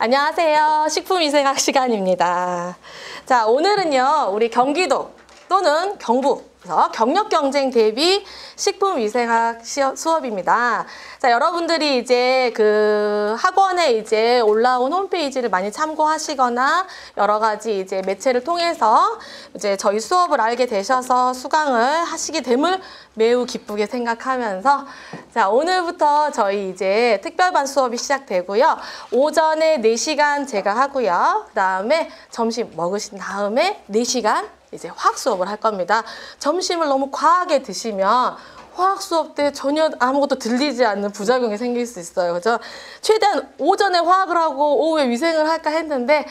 안녕하세요. 식품위생학 시간입니다. 자, 오늘은요, 우리 경기도 또는 경북에서 경력경쟁 대비 식품위생학 수업입니다. 자, 여러분들이 이제 그 학원에 이제 올라온 홈페이지를 많이 참고하시거나 여러 가지 이제 매체를 통해서 이제 저희 수업을 알게 되셔서 수강을 하시게 됨을 매우 기쁘게 생각하면서 자, 오늘부터 저희 이제 특별반 수업이 시작되고요. 오전에 4시간 제가 하고요. 그 다음에 점심 먹으신 다음에 4시간 이제 화학 수업을 할 겁니다. 점심을 너무 과하게 드시면 화학 수업 때 전혀 아무것도 들리지 않는 부작용이 생길 수 있어요. 그죠? 최대한 오전에 화학을 하고 오후에 위생을 할까 했는데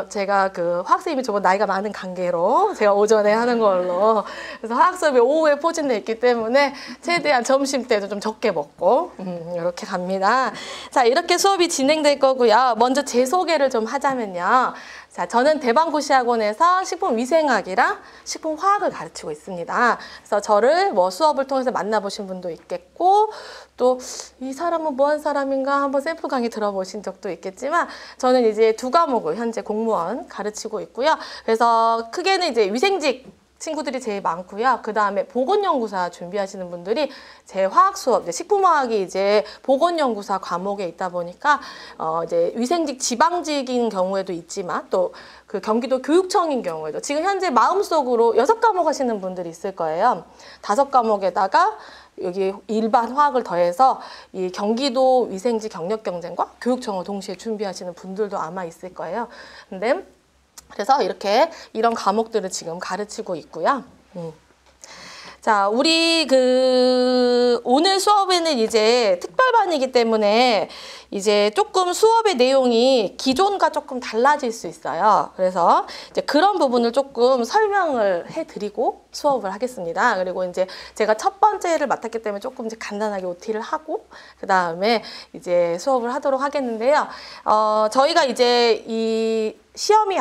제가 그 화학 선생님이 저보다 나이가 많은 관계로 제가 오전에 하는 걸로 그래서 화학 수업이 오후에 포진돼 있기 때문에 최대한 점심 때도 좀 적게 먹고 이렇게 갑니다. 자, 이렇게 수업이 진행될 거고요. 먼저 제 소개를 좀 하자면요. 자, 저는 대방고시학원에서 식품위생학이랑 식품화학을 가르치고 있습니다. 그래서 저를 뭐 수업을 통해서 만나보신 분도 있겠고 또 이 사람은 뭐 한 사람인가 한번 샘플 강의 들어보신 적도 있겠지만 저는 이제 2과목을 현재 공무원 가르치고 있고요. 그래서 크게는 이제 위생직 친구들이 제일 많고요. 그 다음에 보건연구사 준비하시는 분들이 제 화학 수업, 이제 식품화학이 이제 보건연구사 과목에 있다 보니까 이제 위생직 지방직인 경우에도 있지만 또 그 경기도 교육청인 경우에도 지금 현재 마음속으로 6과목 하시는 분들이 있을 거예요. 5과목에다가 여기 일반 화학을 더해서 이 경기도 위생직 경력경쟁과 교육청을 동시에 준비하시는 분들도 아마 있을 거예요. 근데 그래서 이런 과목들을 지금 가르치고 있고요. 자, 우리 오늘 수업에는 이제 특별반이기 때문에 이제 조금 수업의 내용이 기존과 조금 달라질 수 있어요. 그래서 이제 그런 부분을 조금 설명을 해드리고 수업을 하겠습니다. 그리고 이제 제가 첫 번째를 맡았기 때문에 조금 이제 간단하게 OT를 하고 그 다음에 이제 수업을 하도록 하겠는데요. 저희가 이제 이 시험이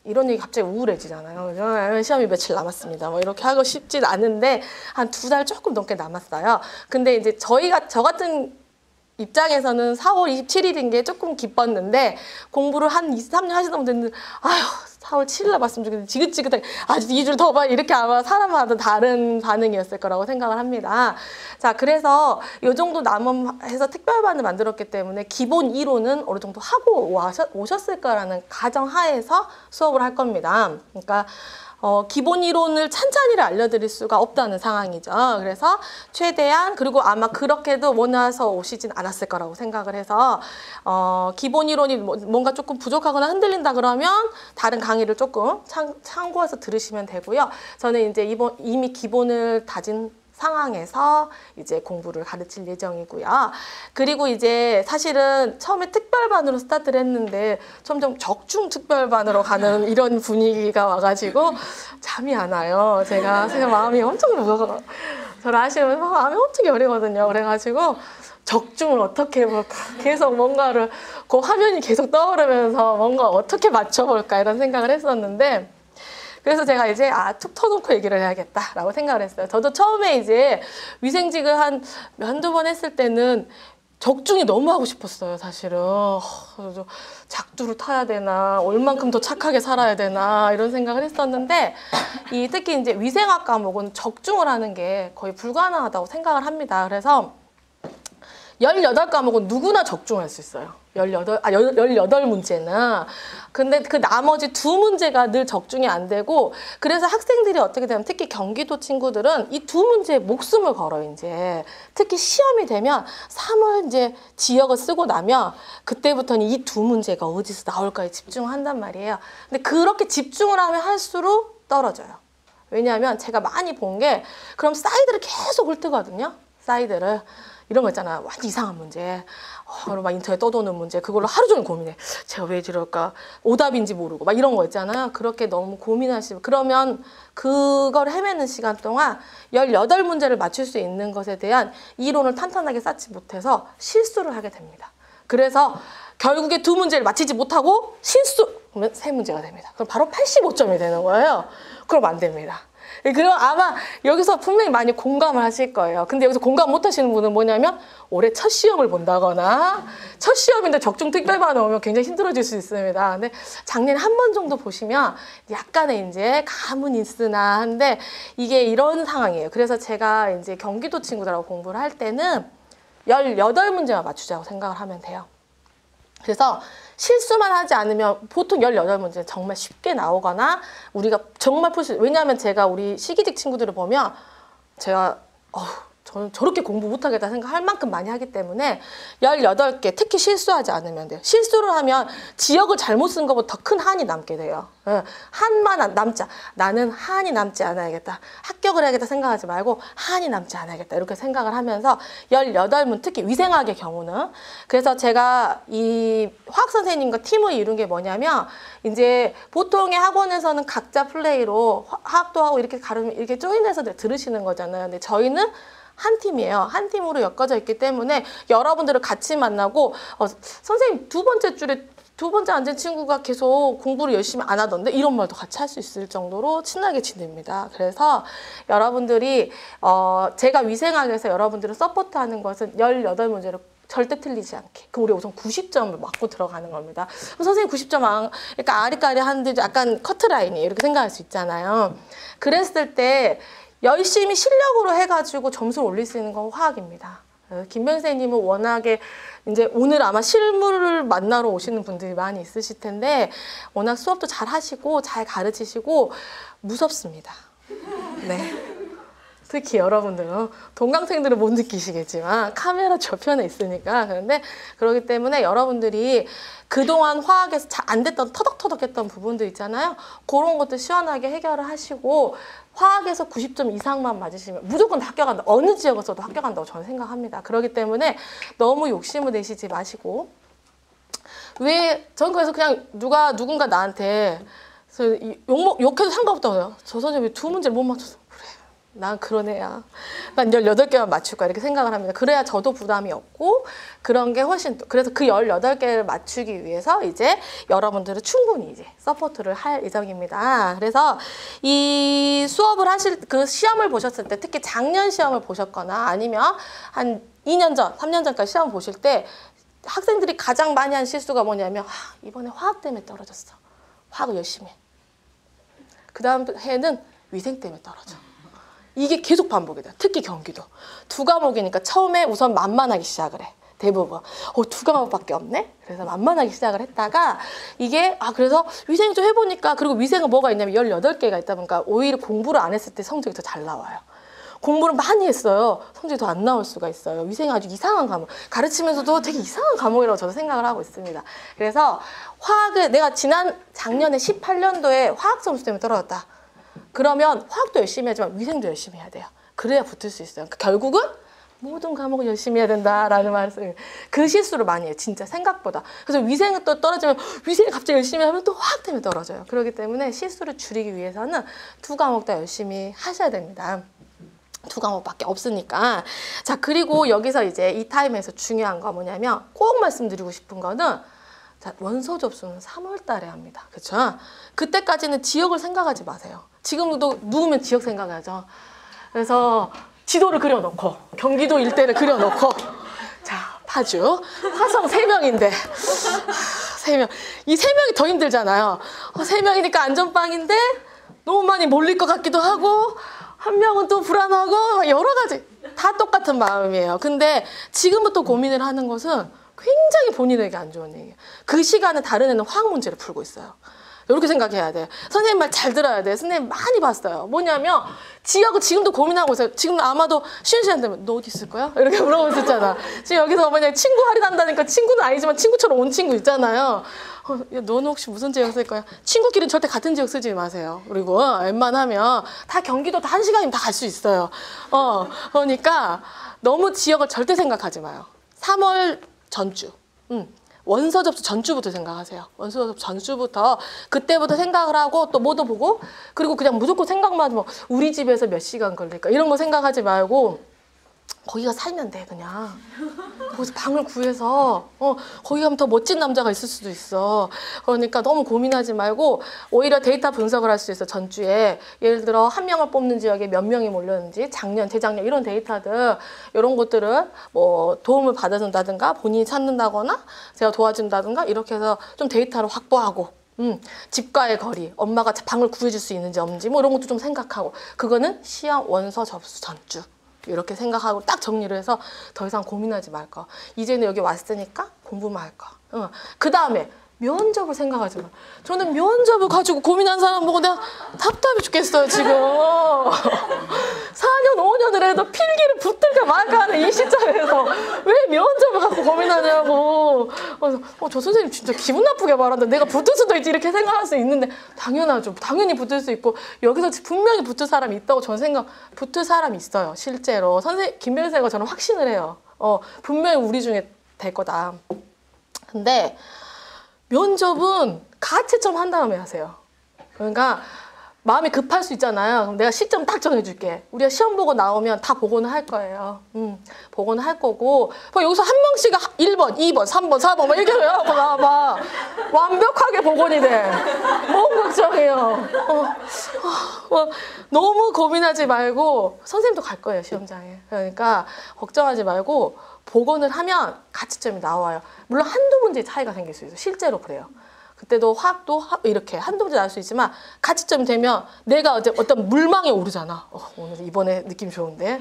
이런 얘기 갑자기 우울해지잖아요. 시험이 며칠 남았습니다. 뭐 이렇게 하고 싶진 않은데 한 2달 조금 넘게 남았어요. 근데 이제 저 같은 입장에서는 4월 27일인 게 조금 기뻤는데 공부를 한 2, 3년 하시는 분들은 아휴 4월 7일 남았으면 좋겠는데 지긋지긋하게 아직 2주 더 봐 이렇게 아마 사람마다 다른 반응이었을 거라고 생각을 합니다. 자, 그래서 이 정도 남음해서 특별반을 만들었기 때문에 기본 이론은 어느 정도 하고 오셨을 거라는 가정하에서 수업을 할 겁니다. 그러니까 기본 이론을 찬찬히를 알려드릴 수가 없다는 상황이죠. 그래서 최대한 그리고 아마 그렇게도 원해서 오시진 않았을 거라고 생각을 해서 기본 이론이 뭔가 조금 부족하거나 흔들린다 그러면 다른 강의를 조금 참고해서 들으시면 되고요. 저는 이제 이미 기본을 다진 상황에서 이제 공부를 가르칠 예정이고요. 그리고 이제 사실은 처음에 특별반으로 스타트를 했는데 점점 적중 특별반으로 가는 이런 분위기가 와가지고 잠이 안 와요. 제가 마음이 엄청 무거워. 저를 아시면 마음이 엄청 여리거든요. 그래가지고 적중을 어떻게 해볼까 계속 뭔가를 그 화면이 계속 떠오르면서 뭔가 어떻게 맞춰볼까 이런 생각을 했었는데 그래서 제가 이제 툭 터놓고 얘기를 해야겠다라고 생각을 했어요. 저도 처음에 이제 위생직을 한두 번 했을 때는 적중이 너무 하고 싶었어요, 사실은. 그래서 작두를 타야 되나, 얼만큼 더 착하게 살아야 되나 이런 생각을 했었는데 특히 이제 위생학 과목은 적중을 하는 게 거의 불가능하다고 생각을 합니다. 그래서 18과목은 누구나 적중할 수 있어요. 18문제는. 근데 그 나머지 2문제가 늘 적중이 안 되고, 그래서 학생들이 어떻게 되면 특히 경기도 친구들은 이 2문제에 목숨을 걸어요, 이제. 특히 시험이 되면 3월 이제 지역을 쓰고 나면 그때부터는 이 2문제가 어디서 나올까에 집중한단 말이에요. 근데 그렇게 집중을 하면 할수록 떨어져요. 왜냐하면 제가 많이 본 게, 그럼 사이드를 계속 훑거든요. 사이드를. 이런 거 있잖아. 완전 이상한 문제. 그리고 막 인터넷 떠도는 문제. 그걸로 하루 종일 고민해. 제가 왜 이럴까? 오답인지 모르고. 막 이런 거 있잖아요. 그렇게 너무 고민하시고. 그러면 그걸 헤매는 시간 동안 18문제를 맞출 수 있는 것에 대한 이론을 탄탄하게 쌓지 못해서 실수를 하게 됩니다. 그래서 결국에 2문제를 맞히지 못하고 실수! 그러면 3문제가 됩니다. 그럼 바로 85점이 되는 거예요. 그럼 안 됩니다. 그럼 아마 여기서 분명히 많이 공감을 하실 거예요. 근데 여기서 공감 못 하시는 분은 뭐냐면 올해 첫 시험을 본다거나 첫 시험인데 적중 특별반 오면 굉장히 힘들어질 수 있습니다. 근데 작년에 한 번 정도 보시면 약간의 이제 감은 있으나 한데 이게 이런 상황이에요. 그래서 제가 이제 경기도 친구들하고 공부를 할 때는 18문제만 맞추자고 생각을 하면 돼요. 그래서 실수만 하지 않으면 보통 18문제는 정말 쉽게 나오거나 우리가 정말 왜냐하면 제가 우리 시기직 친구들을 보면 제가 저는 저렇게 공부 못하겠다 생각할 만큼 많이 하기 때문에 18개 특히 실수하지 않으면 돼요. 실수를 하면 지역을 잘못 쓴 것보다 더 큰 한이 남게 돼요. 한만 남자. 나는 한이 남지 않아야겠다. 합격을 해야겠다 생각하지 말고 한이 남지 않아야겠다. 이렇게 생각을 하면서 18문 특히 위생학의 경우는 그래서 제가 이 화학 선생님과 팀을 이룬 게 뭐냐면 이제 보통의 학원에서는 각자 플레이로 화학도 하고 이렇게 가르면 이렇게 조인해서 들으시는 거잖아요. 근데 저희는 한 팀이에요. 한 팀으로 엮어져 있기 때문에 여러분들을 같이 만나고 선생님 두 번째 앉은 친구가 계속 공부를 열심히 안 하던데 이런 말도 같이 할 수 있을 정도로 친하게 지냅니다. 그래서 여러분들이 제가 위생학에서 여러분들을 서포트하는 것은 18문제를 절대 틀리지 않게. 그럼 우리 우선 90점을 맞고 들어가는 겁니다. 선생님 90점 그러니까 아리까리 하는데 약간 커트라인이에요. 이렇게 생각할 수 있잖아요. 그랬을 때 열심히 실력으로 해가지고 점수를 올릴 수 있는 건 화학입니다. 김병희 선생님은 워낙에 이제 오늘 아마 실무를 만나러 오시는 분들이 많이 있으실 텐데 워낙 수업도 잘 하시고 잘 가르치시고 무섭습니다. 네. 특히 여러분들은 동강생들은 못 느끼시겠지만 카메라 저편에 있으니까 그런데 그렇기 때문에 여러분들이 그동안 화학에서 잘 안 됐던 터덕터덕했던 부분들 있잖아요. 그런 것도 시원하게 해결을 하시고 화학에서 90점 이상만 맞으시면 무조건 합격한다. 어느 지역에서도 합격한다고 저는 생각합니다. 그렇기 때문에 너무 욕심을 내시지 마시고 저는 그래서 그냥 누군가 나한테 욕해도 상관없다고 해요. 저 선생님이 2문제를 못 맞춰서 난 그런 애야. 난 18개만 맞출 거야. 이렇게 생각을 합니다. 그래야 저도 부담이 없고 그런 게 훨씬 그래서 그 18개를 맞추기 위해서 이제 여러분들을 충분히 이제 서포트를 할 예정입니다. 그래서 이 수업을 하실 그 시험을 보셨을 때 특히 작년 시험을 보셨거나 아니면 한 2년 전, 3년 전까지 시험 보실 때 학생들이 가장 많이 한 실수가 뭐냐면 이번에 화학 때문에 떨어졌어. 화학 열심히 해. 그 다음 해는 위생 때문에 떨어져. 이게 계속 반복이 돼요. 특히 경기도. 2과목이니까 처음에 우선 만만하기 시작을 해. 대부분. 2과목밖에 없네? 그래서 만만하기 시작을 했다가 이게 그래서 위생 좀 해보니까 그리고 위생은 뭐가 있냐면 18개가 있다 보니까 오히려 공부를 안 했을 때 성적이 더 잘 나와요. 공부를 많이 했어요. 성적이 더 안 나올 수가 있어요. 위생은 아주 이상한 과목. 가르치면서도 되게 이상한 과목이라고 저도 생각을 하고 있습니다. 그래서 화학을 내가 작년에 18년도에 화학 점수 때문에 떨어졌다. 그러면 화학도 열심히 하지만 위생도 열심히 해야 돼요. 그래야 붙을 수 있어요. 그러니까 결국은 모든 과목을 열심히 해야 된다라는 말씀. 그 실수를 많이 해요. 진짜 생각보다. 그래서 위생은 또 떨어지면 위생을 갑자기 열심히 하면 또 화학 때문에 떨어져요. 그렇기 때문에 실수를 줄이기 위해서는 2과목 다 열심히 하셔야 됩니다. 2과목밖에 없으니까. 자, 그리고 여기서 이제 이 타임에서 중요한 거 뭐냐면 꼭 말씀드리고 싶은 거는 자, 원서 접수는 3월 달에 합니다. 그렇죠? 그때까지는 지역을 생각하지 마세요. 지금도 누우면 지역 생각하죠. 그래서 지도를 그려놓고 경기도 일대를 그려놓고 자, 파주 화성 3명인데 3명 이 3명이 더 힘들잖아요. 3명이니까 안전빵인데 너무 많이 몰릴 것 같기도 하고 한 명은 또 불안하고 여러 가지 다 똑같은 마음이에요. 근데 지금부터 고민을 하는 것은 굉장히 본인에게 안 좋은 얘기예요. 그 시간에 다른 애는 화학 문제를 풀고 있어요. 이렇게 생각해야 돼. 선생님 말 잘 들어야 돼. 선생님 많이 봤어요. 뭐냐면 지역을 지금도 고민하고 있어요. 지금 아마도 쉬는 시간 되면 너 어디 있을 거야? 이렇게 물어볼 수 있잖아. 지금 여기서 만약에 친구 할인한다니까 친구는 아니지만 친구처럼 온 친구 있잖아요. 야, 너는 혹시 무슨 지역 쓸 거야? 친구끼리는 절대 같은 지역 쓰지 마세요. 그리고 웬만하면 다 경기도 다 1시간이면 다 갈 수 있어요. 그러니까 너무 지역을 절대 생각하지 마요. 3월 전주. 원서 접수 전주부터 생각하세요. 원서 접수 전주부터 그때부터 생각을 하고 또 뭐도 보고 그리고 그냥 무조건 생각만 하지 뭐 우리 집에서 몇 시간 걸릴까 이런 거 생각하지 말고 거기가 살면 돼 그냥. 거기서 방을 구해서 거기 가면 더 멋진 남자가 있을 수도 있어. 그러니까 너무 고민하지 말고 오히려 데이터 분석을 할 수 있어. 전주에 예를 들어 한 명을 뽑는 지역에 몇 명이 몰렸는지 작년, 재작년 이런 데이터들 이런 것들을 뭐 도움을 받아준다든가 본인이 찾는다거나 제가 도와준다든가 이렇게 해서 좀 데이터를 확보하고 집과의 거리, 엄마가 방을 구해줄 수 있는지 없는지 뭐 이런 것도 좀 생각하고 그거는 시험 원서 접수 전주. 이렇게 생각하고 딱 정리를 해서 더 이상 고민하지 말 거. 이제는 여기 왔으니까 공부만 할 거. 그 다음에 면접을 생각하지 마. 저는 면접을 가지고 고민한 사람 보고 내가 답답해 죽겠어요, 지금. 4년, 5년을 해도 필기를 붙을까 말까 하는 이 시점에서 왜 면접을 갖고 고민하냐고. 그래서 저 선생님 진짜 기분 나쁘게 말한다. 내가 붙을 수도 있지 이렇게 생각할 수 있는데 당연하죠. 당연히 붙을 수 있고 여기서 분명히 붙을 사람이 있다고 저는 붙을 사람이 있어요. 실제로. 김변 선생님과 저는 확신을 해요. 분명히 우리 중에 될 거다. 근데 면접은 가채점 한 다음에 하세요. 그러니까 마음이 급할 수 있잖아요. 그럼 내가 시점 딱 정해줄게. 우리가 시험 보고 나오면 다 복원을 할 거예요. 복원을 할 거고 여기서 한 명씩 1번, 2번, 3번, 4번 막 이렇게 하고 나와봐. 완벽하게 복원이 돼. 너무 걱정해요. 너무 고민하지 말고 선생님도 갈 거예요, 시험장에. 그러니까 걱정하지 말고 복원을 하면 가채점이 나와요. 물론 한두 문제 차이가 생길 수 있어요. 실제로 그래요. 그때도 화학도 이렇게 한두 문제 나올 수 있지만 가채점이 되면 내가 어떤 물망에 오르잖아. 오늘 이번에 느낌 좋은데.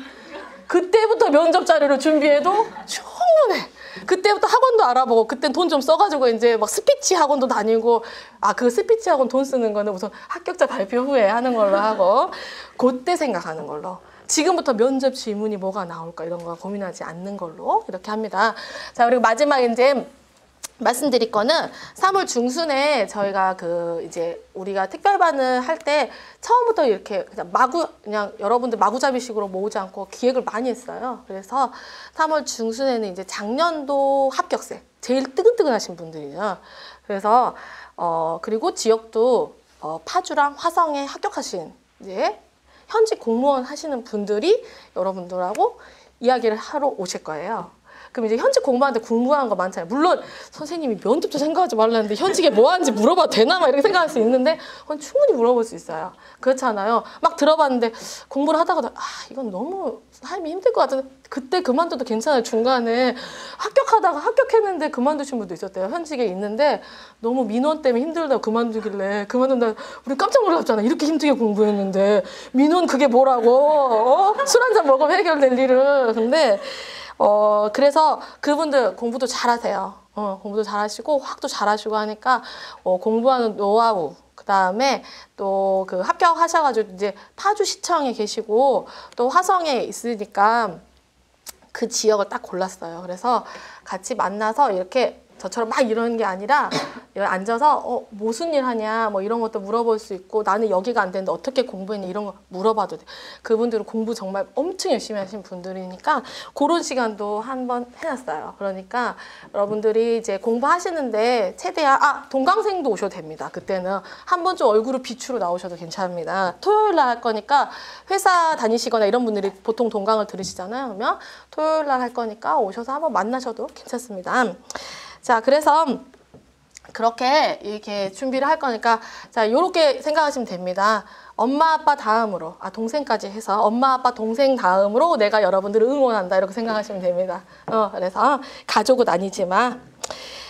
그때부터 면접 자료를 준비해도 충분해. 그때부터 학원도 알아보고 그땐 돈 좀 써가지고 이제 막 스피치 학원도 다니고 그 스피치 학원 돈 쓰는 거는 우선 합격자 발표 후에 하는 걸로 하고 그때 생각하는 걸로. 지금부터 면접 질문이 뭐가 나올까 이런 거 고민하지 않는 걸로 이렇게 합니다. 자, 그리고 마지막에 이제 말씀드릴 거는 3월 중순에 저희가 이제 우리가 특별반을 할 때 처음부터 이렇게 그냥 여러분들 마구잡이식으로 모으지 않고 기획을 많이 했어요. 그래서 3월 중순에는 이제 작년도 합격생 제일 뜨근뜨근하신 분들이죠. 그래서 그리고 지역도 파주랑 화성에 합격하신 이제 현직 공무원 하시는 분들이 여러분들하고 이야기를 하러 오실 거예요. 그럼 이제 현직 공무원한테 궁금한 거 많잖아요. 물론 선생님이 면접도 생각하지 말라는데 현직에 뭐 하는지 물어봐도 되나 막 이렇게 생각할 수 있는데 그건 충분히 물어볼 수 있어요. 그렇잖아요. 막 들어봤는데 공부를 하다가도 이건 너무 삶이 힘들 것 같은데 그때 그만둬도 괜찮아요. 중간에 합격하다가 합격했는데 그만두신 분도 있었대요. 현직에 있는데 너무 민원 때문에 힘들다고 그만두길래 그만둔다. 우리 깜짝 놀랐잖아. 이렇게 힘들게 공부했는데 민원 그게 뭐라고 술 한잔 먹으면 해결될 일을. 근데 그래서 그분들 공부도 잘하세요. 공부도 잘하시고 화학도 잘하시고 하니까 공부하는 노하우 그다음에 또 합격하셔가지고 이제 파주시청에 계시고 또 화성에 있으니까 그 지역을 딱 골랐어요. 그래서 같이 만나서 이렇게 저처럼 막 이러는 게 아니라 앉아서 무슨 일 하냐 뭐 이런 것도 물어볼 수 있고 나는 여기가 안 되는데 어떻게 공부했냐 이런 거 물어봐도 돼. 그분들은 공부 정말 엄청 열심히 하신 분들이니까 그런 시간도 한번 해놨어요. 그러니까 여러분들이 이제 공부하시는데 최대한 동강생도 오셔도 됩니다. 그때는 한번 좀 얼굴을 비추러 나오셔도 괜찮습니다. 토요일 날 할 거니까 회사 다니시거나 이런 분들이 보통 동강을 들으시잖아요. 그러면 토요일 날 할 거니까 오셔서 한번 만나셔도 괜찮습니다. 자, 그래서 그렇게 이렇게 준비를 할 거니까 자, 요렇게 생각하시면 됩니다. 엄마, 아빠 다음으로, 동생까지 해서 엄마, 아빠, 동생 다음으로 내가 여러분들을 응원한다. 이렇게 생각하시면 됩니다. 그래서 가족은 아니지만.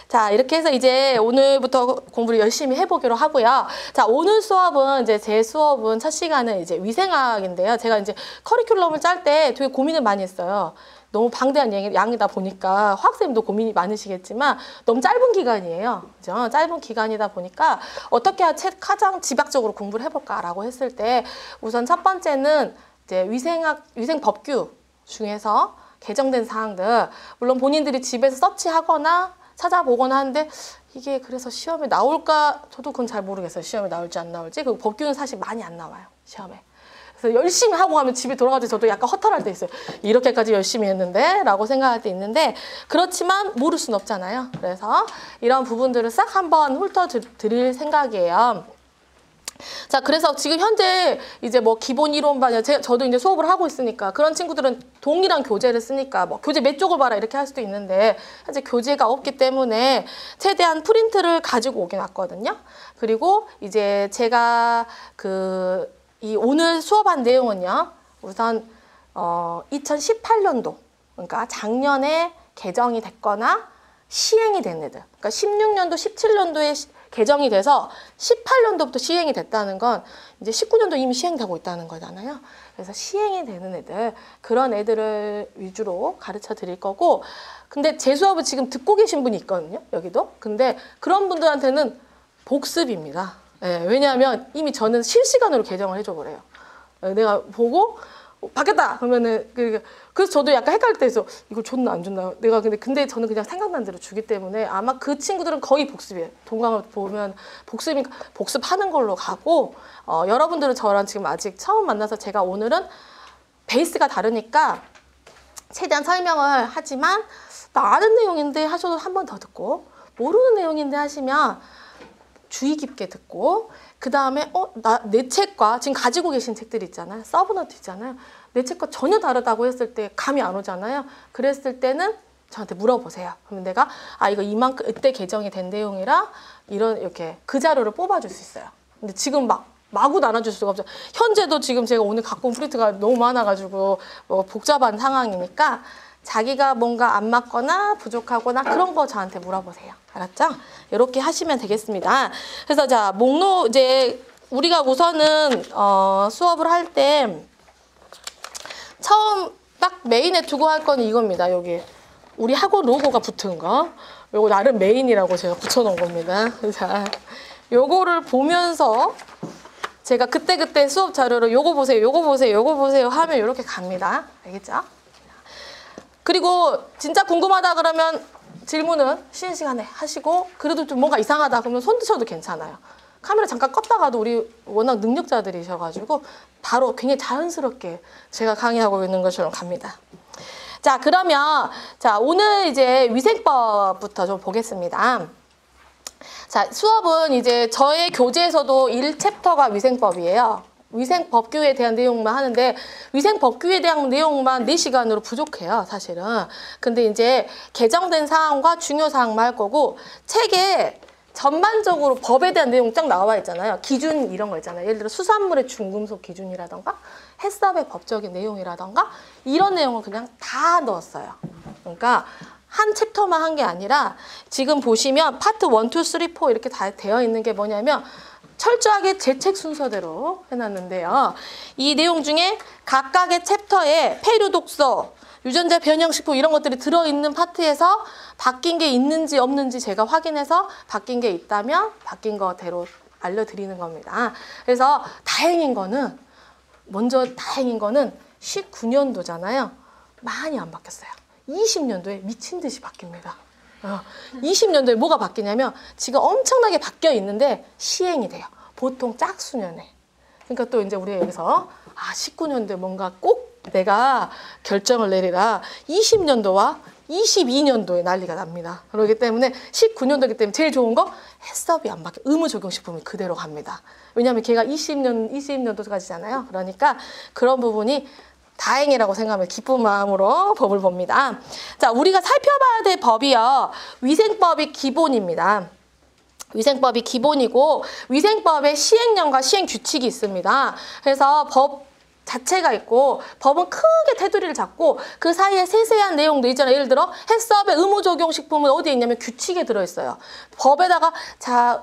자, 이렇게 해서 이제 오늘부터 공부를 열심히 해보기로 하고요. 자, 오늘 수업은 이제 제 수업은 첫 시간은 이제 위생학인데요. 제가 이제 커리큘럼을 짤 때 되게 고민을 많이 했어요. 너무 방대한 양이다 보니까 화학쌤도 고민이 많으시겠지만 너무 짧은 기간이에요. 그죠? 짧은 기간이다 보니까 어떻게 가장 집약적으로 공부를 해볼까라고 했을 때 우선 첫 번째는 이제 위생법규 중에서 개정된 사항들 물론 본인들이 집에서 서치하거나 찾아보거나 하는데 이게 그래서 시험에 나올까 저도 그건 잘 모르겠어요. 시험에 나올지 안 나올지. 그 법규는 사실 많이 안 나와요. 시험에. 그래서 열심히 하고 가면 집에 돌아갈 때 저도 약간 허탈할 때 있어요. 이렇게까지 열심히 했는데 라고 생각할 때 있는데 그렇지만 모를 순 없잖아요. 그래서 이런 부분들을 싹 한번 훑어드릴 생각이에요. 자, 그래서 지금 현재 이제 뭐 기본 이론반, 저도 이제 수업을 하고 있으니까 그런 친구들은 동일한 교재를 쓰니까 뭐 교재 몇 쪽을 봐라 이렇게 할 수도 있는데 현재 교재가 없기 때문에 최대한 프린트를 가지고 오긴 왔거든요. 그리고 이제 제가 오늘 수업한 내용은요. 우선 2018년도, 그러니까 작년에 개정이 됐거나 시행이 된 애들. 그러니까 16년도, 17년도에 개정이 돼서 18년도부터 시행이 됐다는 건 이제 19년도 이미 시행되고 있다는 거잖아요. 그래서 시행이 되는 애들, 그런 애들을 위주로 가르쳐 드릴 거고, 근데 제 수업을 지금 듣고 계신 분이 있거든요, 여기도. 근데 그런 분들한테는 복습입니다. 네, 왜냐하면 이미 저는 실시간으로 개정을 해줘 버려요. 내가 보고 바뀌었다 그러면은 그래서 저도 약간 헷갈릴 때 있어. 이걸 줬나 안 줬나. 내가 근데 저는 그냥 생각난 대로 주기 때문에 아마 그 친구들은 거의 복습이에요. 동강을 보면 복습하는 걸로 가고, 여러분들은 저랑 지금 아직 처음 만나서 제가 오늘은 베이스가 다르니까 최대한 설명을 하지만 나 아는 내용인데 하셔도 한 번 더 듣고, 모르는 내용인데 하시면 주의 깊게 듣고, 그 다음에 내 책과 지금 가지고 계신 책들이 있잖아요. 서브노트 있잖아요. 내 책과 전혀 다르다고 했을 때 감이 안 오잖아요. 그랬을 때는 저한테 물어보세요. 그러면 내가 이거 이만큼 이때 개정이 된 내용이라 이렇게 그 자료를 뽑아줄 수 있어요. 근데 지금 마구 나눠줄 수가 없죠. 현재도 지금 제가 오늘 갖고 온 프린트가 너무 많아가지고 복잡한 상황이니까 자기가 뭔가 안 맞거나 부족하거나 그런 거 저한테 물어보세요. 알았죠? 이렇게 하시면 되겠습니다. 그래서 자, 목록 이제 우리가 우선은 수업을 할 때 처음 딱 메인에 두고 할 거는 이겁니다. 여기 우리 학원 로고가 붙은 거. 요거 나름 메인이라고 제가 붙여놓은 겁니다. 자, 요거를 보면서 제가 그때 수업 자료로 요거 보세요, 요거 보세요, 요거 보세요 하면 이렇게 갑니다. 알겠죠? 그리고 진짜 궁금하다 그러면 질문은 쉬는 시간에 하시고, 그래도 좀 뭔가 이상하다 그러면 손 드셔도 괜찮아요. 카메라 잠깐 껐다가도 우리 워낙 능력자들이셔가지고 바로 굉장히 자연스럽게 제가 강의하고 있는 것처럼 갑니다. 자, 그러면 오늘 이제 위생법부터 좀 보겠습니다. 자, 수업은 이제 저의 교재에서도 1챕터가 위생법이에요. 위생법규에 대한 내용만 하는데 위생법규에 대한 내용만 4시간으로 부족해요, 사실은. 근데 이제 개정된 사항과 중요 사항만 할 거고, 책에 전반적으로 법에 대한 내용 쫙 나와 있잖아요. 기준 이런 거 있잖아요. 예를 들어 수산물의 중금속 기준이라던가 해썹의 법적인 내용이라던가 이런 내용을 그냥 다 넣었어요. 그러니까 한 챕터만 한 게 아니라 지금 보시면 파트 1, 2, 3, 4 이렇게 다 되어 있는 게 뭐냐면 철저하게 제 책 순서대로 해놨는데요. 이 내용 중에 각각의 챕터에 폐류 독소, 유전자 변형식품 이런 것들이 들어있는 파트에서 바뀐 게 있는지 없는지 제가 확인해서 바뀐 게 있다면 바뀐 거대로 알려드리는 겁니다. 그래서 먼저 다행인 거는 19년도잖아요. 많이 안 바뀌었어요. 20년도에 미친 듯이 바뀝니다. 20년도에 뭐가 바뀌냐면 지금 엄청나게 바뀌어 있는데 시행이 돼요. 보통 짝수년에. 그러니까 또 이제 우리가 여기서 19년도에 뭔가 꼭 내가 결정을 내리라. 20년도와 22년도에 난리가 납니다. 그렇기 때문에 19년도이기 때문에 제일 좋은 거 해썹이 안 바뀌어. 의무 적용식품이 그대로 갑니다. 왜냐하면 걔가 20년도까지잖아요. 그러니까 그런 부분이 다행이라고 생각하면 기쁜 마음으로 법을 봅니다. 자, 우리가 살펴봐야 될 법이요. 위생법이 기본입니다. 위생법이 기본이고 위생법에 시행령과 시행규칙이 있습니다. 그래서 법 자체가 있고 법은 크게 테두리를 잡고 그 사이에 세세한 내용도 있잖아요. 예를 들어 해썹의 의무 적용 식품은 어디에 있냐면 규칙에 들어있어요. 법에다가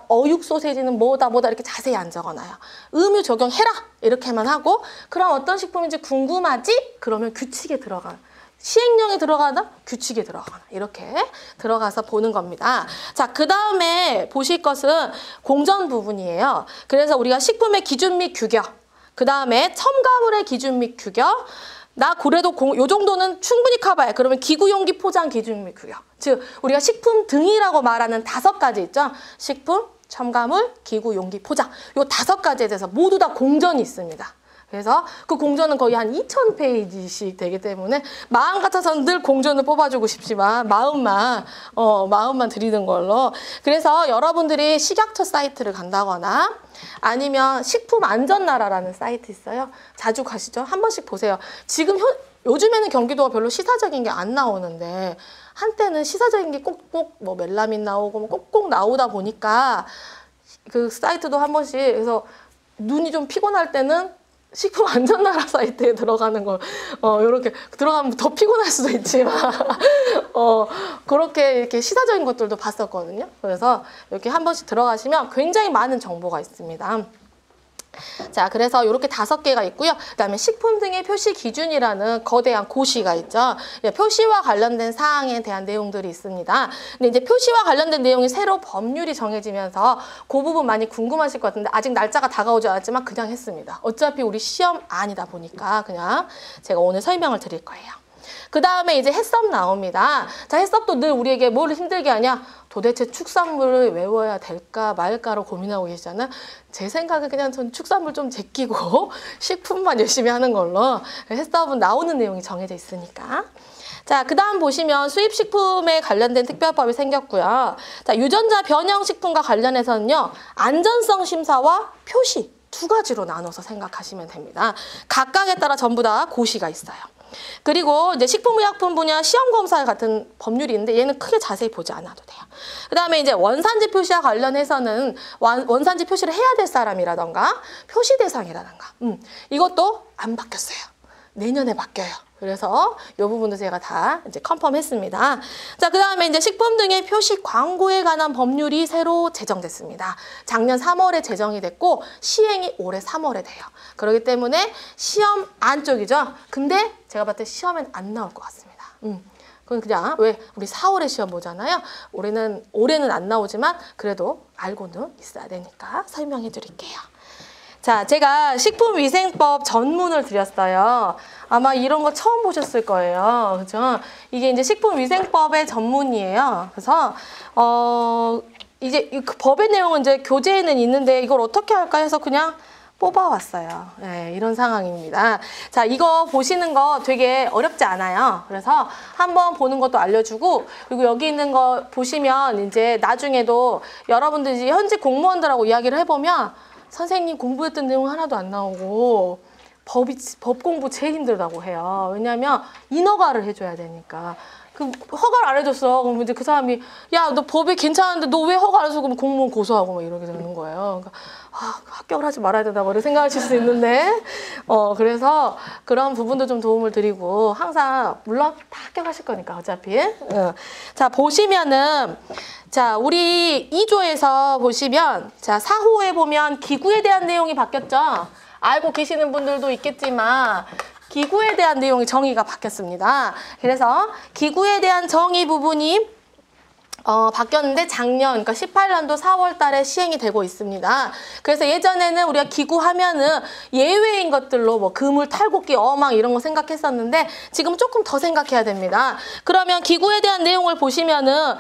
어육 소세지는 뭐다 이렇게 자세히 안 적어놔요. 의무 적용해라 이렇게만 하고, 그럼 어떤 식품인지 궁금하지? 그러면 규칙에 들어가. 시행령에 들어가나 규칙에 들어가나 이렇게 들어가서 보는 겁니다. 자, 그 다음에 보실 것은 공전 부분이에요. 그래서 우리가 식품의 기준 및 규격, 그 다음에 첨가물의 기준 및 규격, 그래도 요 정도는 충분히 커버해. 그러면 기구용기 포장 기준 및 규격. 즉 우리가 식품 등이라고 말하는 5가지 있죠. 식품, 첨가물, 기구, 용기, 포장. 요 5가지에 대해서 모두 다 공전이 있습니다. 그래서 그 공전은 거의 한 2,000페이지씩 되기 때문에 마음 같아서는 늘 공전을 뽑아주고 싶지만 마음만 드리는 걸로. 그래서 여러분들이 식약처 사이트를 간다거나 아니면 식품안전나라라는 사이트 있어요. 자주 가시죠. 한 번씩 보세요. 지금 요즘에는 경기도가 별로 시사적인 게 안 나오는데 한때는 시사적인 게 꼭꼭 뭐 멜라민 나오고 뭐 꼭꼭 나오다 보니까 그 사이트도 한 번씩, 그래서 눈이 좀 피곤할 때는 식품안전나라 사이트에 들어가는 걸 이렇게 들어가면 더 피곤할 수도 있지만 그렇게 이렇게 시사적인 것들도 봤었거든요. 그래서 이렇게 한 번씩 들어가시면 굉장히 많은 정보가 있습니다. 자, 그래서 이렇게 5개가 있고요. 그다음에 식품 등의 표시 기준이라는 거대한 고시가 있죠. 표시와 관련된 사항에 대한 내용들이 있습니다. 근데 이제 표시와 관련된 내용이 새로 법률이 정해지면서 그 부분 많이 궁금하실 것 같은데 아직 날짜가 다가오지 않았지만 그냥 했습니다. 어차피 우리 시험 아니다 보니까 그냥 제가 오늘 설명을 드릴 거예요. 그 다음에 이제 해썹 나옵니다. 자, 해썹도 늘 우리에게 뭘 힘들게 하냐? 도대체 축산물을 외워야 될까 말까로 고민하고 계시잖아요. 제 생각은 그냥 전 축산물 좀 제끼고 식품만 열심히 하는 걸로. 해썹은 나오는 내용이 정해져 있으니까. 자, 그 다음 보시면 수입식품에 관련된 특별법이 생겼고요. 자, 유전자 변형식품과 관련해서는요, 안전성 심사와 표시 2가지로 나눠서 생각하시면 됩니다. 각각에 따라 전부 다 고시가 있어요. 그리고 이제 식품의약품 분야 시험검사 같은 법률이 있는데 얘는 크게 자세히 보지 않아도 돼요. 그 다음에 이제 원산지 표시와 관련해서는 원산지 표시를 해야 될 사람이라던가 표시 대상이라던가 이것도 안 바뀌었어요. 내년에 바뀌어요. 그래서 이 부분도 제가 다 이제 컨펌했습니다. 자, 그 다음에 이제 식품 등의 표시 광고에 관한 법률이 새로 제정됐습니다. 작년 3월에 제정이 됐고 시행이 올해 3월에 돼요. 그렇기 때문에 시험 안쪽이죠. 근데 제가 봤을 때 시험엔 안 나올 것 같습니다. 그건 그냥 왜 우리 4월에 시험 보잖아요. 올해는 안 나오지만 그래도 알고는 있어야 되니까 설명해 드릴게요. 자, 제가 식품위생법 전문을 드렸어요. 아마 이런 거 처음 보셨을 거예요. 그죠? 이게 이제 식품위생법의 전문이에요. 그래서, 이제 그 법의 내용은 이제 교재에는 있는데 이걸 어떻게 할까 해서 그냥 뽑아왔어요. 네, 이런 상황입니다. 자, 이거 보시는 거 되게 어렵지 않아요. 그래서 한번 보는 것도 알려주고, 그리고 여기 있는 거 보시면 이제 나중에도 여러분들이 현직 공무원들하고 이야기를 해보면 선생님 공부했던 내용 하나도 안 나오고 법 공부 제일 힘들다고 해요. 왜냐하면 인허가를 해줘야 되니까. 그 허가를 안 해줬어. 그럼 이제 그 사람이 야, 너 법이 괜찮은데 너 왜 허가 안 해줘? 그러면 공무원 고소하고 막 이러게 되는 거예요. 그러니까 합격을 하지 말아야 된다고 이렇게 생각하실 수 있는데 그래서 그런 부분도 좀 도움을 드리고 항상 물론 다 합격하실 거니까 어차피. 자, 보시면은 자, 우리 2조에서 보시면 자, 4호에 보면 기구에 대한 내용이 바뀌었죠. 알고 계시는 분들도 있겠지만 기구에 대한 내용이 정의가 바뀌었습니다. 그래서 기구에 대한 정의 부분이 바뀌었는데 작년, 그러니까 18년도 4월 달에 시행이 되고 있습니다. 그래서 예전에는 우리가 기구 하면은 예외인 것들로 뭐 그물, 탈곡기, 어망 이런 거 생각했었는데 지금 조금 더 생각해야 됩니다. 그러면 기구에 대한 내용을 보시면은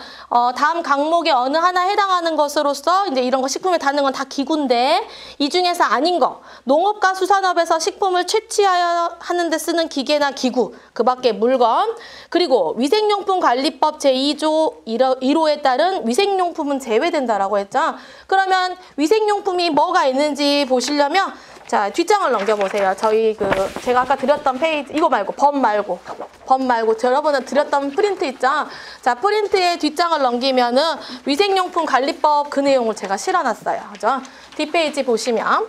다음 각목에 어느 하나 해당하는 것으로서 이제 이런 거 식품에 닿는 건 다 기구인데 이 중에서 아닌 거, 농업과 수산업에서 식품을 채취하여 하는 데 쓰는 기계나 기구, 그 밖에 물건, 그리고 위생용품관리법 제2조 1호에 따른 위생용품은 제외된다라고 했죠. 그러면 위생용품이 뭐가 있는지 보시려면 자, 뒷장을 넘겨보세요. 저희 제가 아까 드렸던 페이지, 이거 말고 법 말고 여러분은 드렸던 프린트 있죠. 자, 프린트의 뒷장을 넘기면은 위생용품 관리법 그 내용을 제가 실어놨어요. 그죠? 뒷페이지 보시면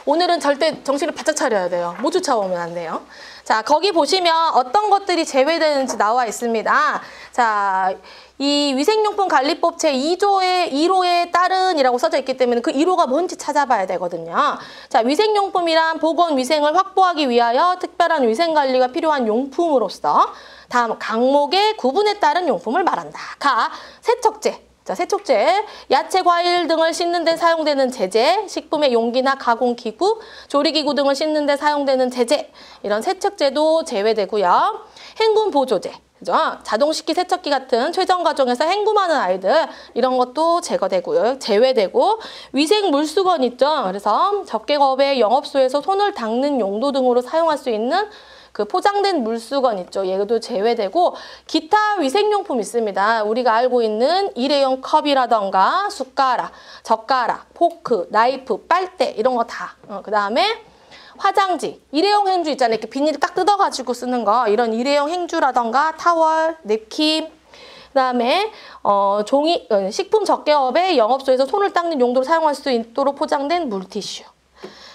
오늘은 절대 정신을 바짝 차려야 돼요. 못 쫓아오면 안 돼요. 자, 거기 보시면 어떤 것들이 제외되는지 나와 있습니다. 자, 이 위생용품관리법 제2조의 1호에 따른이라고 써져 있기 때문에 그 1호가 뭔지 찾아봐야 되거든요. 자, 위생용품이란 보건위생을 확보하기 위하여 특별한 위생관리가 필요한 용품으로서 다음 각목의 구분에 따른 용품을 말한다. 가, 세척제. 자, 세척제, 야채, 과일 등을 씻는 데 사용되는 제제, 식품의 용기나 가공기구, 조리기구 등을 씻는 데 사용되는 제제, 이런 세척제도 제외되고요. 행군 보조제, 그죠? 자동식기 세척기 같은 최전 과정에서 헹굼하는 아이들 이런 것도 제거되고요. 제외되고 위생 물수건 있죠. 그래서 접객업의 영업소에서 손을 닦는 용도 등으로 사용할 수 있는 그 포장된 물수건 있죠. 얘도 제외되고 기타 위생용품 있습니다. 우리가 알고 있는 일회용 컵이라던가 숟가락, 젓가락, 포크, 나이프, 빨대 이런 거 다. 그 다음에 화장지, 일회용 행주 있잖아요. 이렇게 비닐 딱 뜯어가지고 쓰는 거. 이런 일회용 행주라던가 타월, 냅킨, 그 다음에 종이, 식품 접객업의 영업소에서 손을 닦는 용도로 사용할 수 있도록 포장된 물티슈.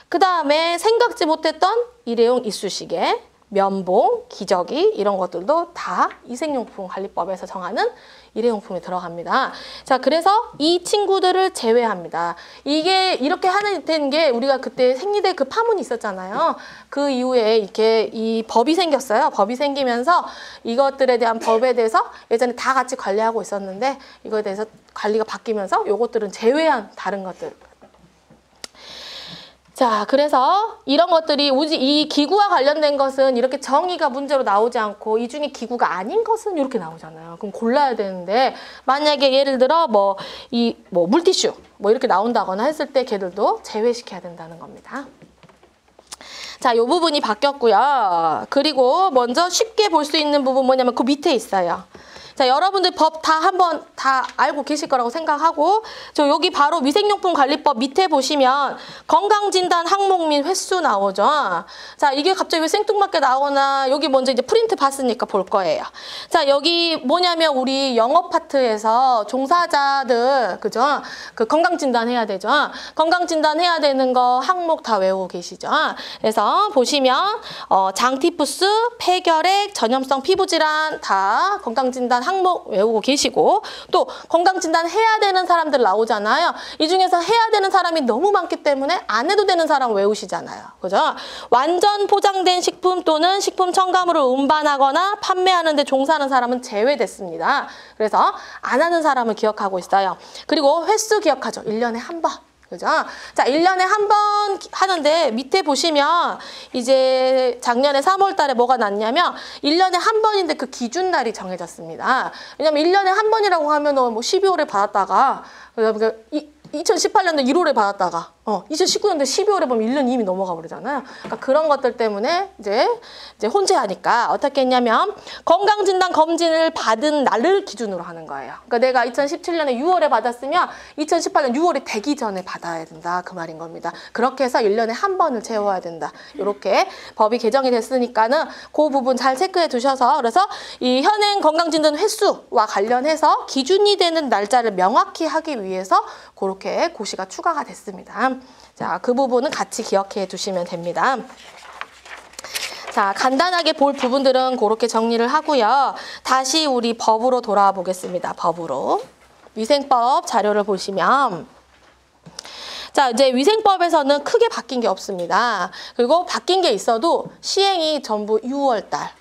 그 다음에 생각지 못했던 일회용 이쑤시개, 면봉, 기저귀 이런 것들도 다 위생용품 관리법에서 정하는 일회용품에 들어갑니다. 자, 그래서 이 친구들을 제외합니다. 이게 이렇게 하는 게 우리가 그때 생리대 그 파문이 있었잖아요. 그 이후에 이렇게 이 법이 생겼어요. 법이 생기면서 이것들에 대한 법에 대해서 예전에 다 같이 관리하고 있었는데 이거에 대해서 관리가 바뀌면서 요것들은 제외한 다른 것들. 자, 그래서 이런 것들이 이 기구와 관련된 것은 이렇게 정의가 문제로 나오지 않고 이 중에 기구가 아닌 것은 이렇게 나오잖아요. 그럼 골라야 되는데 만약에 예를 들어 물티슈 이렇게 나온다거나 했을 때 걔들도 제외시켜야 된다는 겁니다. 자, 이 부분이 바뀌었고요. 그리고 먼저 쉽게 볼 수 있는 부분 뭐냐면 그 밑에 있어요. 자, 여러분들 법 한번 다 알고 계실 거라고 생각하고 저 여기 바로 위생용품 관리법 밑에 보시면 건강진단 항목 및 횟수 나오죠. 자, 이게 갑자기 왜 생뚱맞게 나오나 여기 먼저 이제 프린트 봤으니까 볼 거예요. 자, 여기 뭐냐면 우리 영업 파트에서 종사자들 그죠? 그 건강진단 해야 되죠. 건강진단 해야 되는 거 항목 다 외우고 계시죠. 그래서 보시면 장티푸스, 폐결핵, 전염성 피부질환 다 건강진단 항목 외우고 계시고 또 건강진단 해야 되는 사람들 나오잖아요. 이 중에서 해야 되는 사람이 너무 많기 때문에 안 해도 되는 사람 외우시잖아요. 그죠? 완전 포장된 식품 또는 식품 첨가물을 운반하거나 판매하는 데 종사하는 사람은 제외됐습니다. 그래서 안 하는 사람을 기억하고 있어요. 그리고 횟수 기억하죠. 1년에 한 번. 그죠? 자, 1년에 한 번 하는데 밑에 보시면 이제 작년에 3월 달에 뭐가 났냐면 1년에 한 번인데 그 기준날이 정해졌습니다. 왜냐면 1년에 한 번이라고 하면은 뭐 12월에 받았다가 그러니까 2018년도 1월에 받았다가 2019년도 12월에 보면 1년 이미 넘어가 버리잖아요. 그러니까 그런 것들 때문에 이제 혼재하니까 어떻게 했냐면 건강진단 검진을 받은 날을 기준으로 하는 거예요. 그러니까 내가 2017년에 6월에 받았으면 2018년 6월이 되기 전에 받아야 된다. 그 말인 겁니다. 그렇게 해서 1년에 한 번을 채워야 된다. 이렇게 법이 개정이 됐으니까는 그 부분 잘 체크해 두셔서 그래서 이 현행 건강진단 횟수와 관련해서 기준이 되는 날짜를 명확히 하기 위해서 그렇게 고시가 추가가 됐습니다. 자, 그 부분은 같이 기억해 두시면 됩니다. 자, 간단하게 볼 부분들은 그렇게 정리를 하고요. 다시 우리 법으로 돌아와 보겠습니다. 법으로. 위생법 자료를 보시면 자, 이제 위생법에서는 크게 바뀐 게 없습니다. 그리고 바뀐 게 있어도 시행이 전부 6월 달.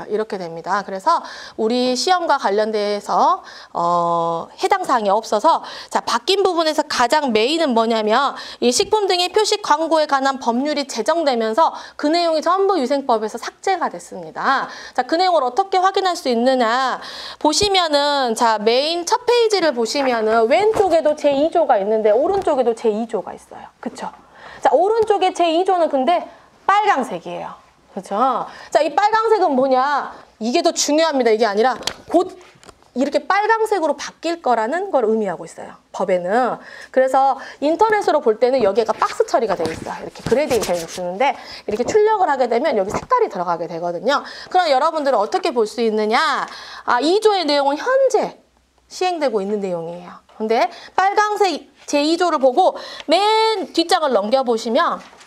이렇게 됩니다. 그래서 우리 시험과 관련돼서 해당 사항이 없어서 자, 바뀐 부분에서 가장 메인은 뭐냐면 이 식품 등의 표식 광고에 관한 법률이 제정되면서 그 내용이 전부 위생법에서 삭제가 됐습니다. 자, 그 내용을 어떻게 확인할 수 있느냐 보시면은 자, 메인 첫 페이지를 보시면은 왼쪽에도 제2조가 있는데 오른쪽에도 제2조가 있어요. 그쵸? 자, 오른쪽에 제2조는 근데 빨강색이에요. 그렇죠? 자, 이 빨강색은 뭐냐? 이게 더 중요합니다. 이게 아니라 곧 이렇게 빨강색으로 바뀔 거라는 걸 의미하고 있어요. 법에는. 그래서 인터넷으로 볼 때는 여기가 박스 처리가 되어 있어요. 이렇게 그레데이션을 주는데 이렇게 출력을 하게 되면 여기 색깔이 들어가게 되거든요. 그럼 여러분들은 어떻게 볼 수 있느냐? 2조의 내용은 현재 시행되고 있는 내용이에요. 근데 빨강색 제2조를 보고 맨 뒷장을 넘겨보시면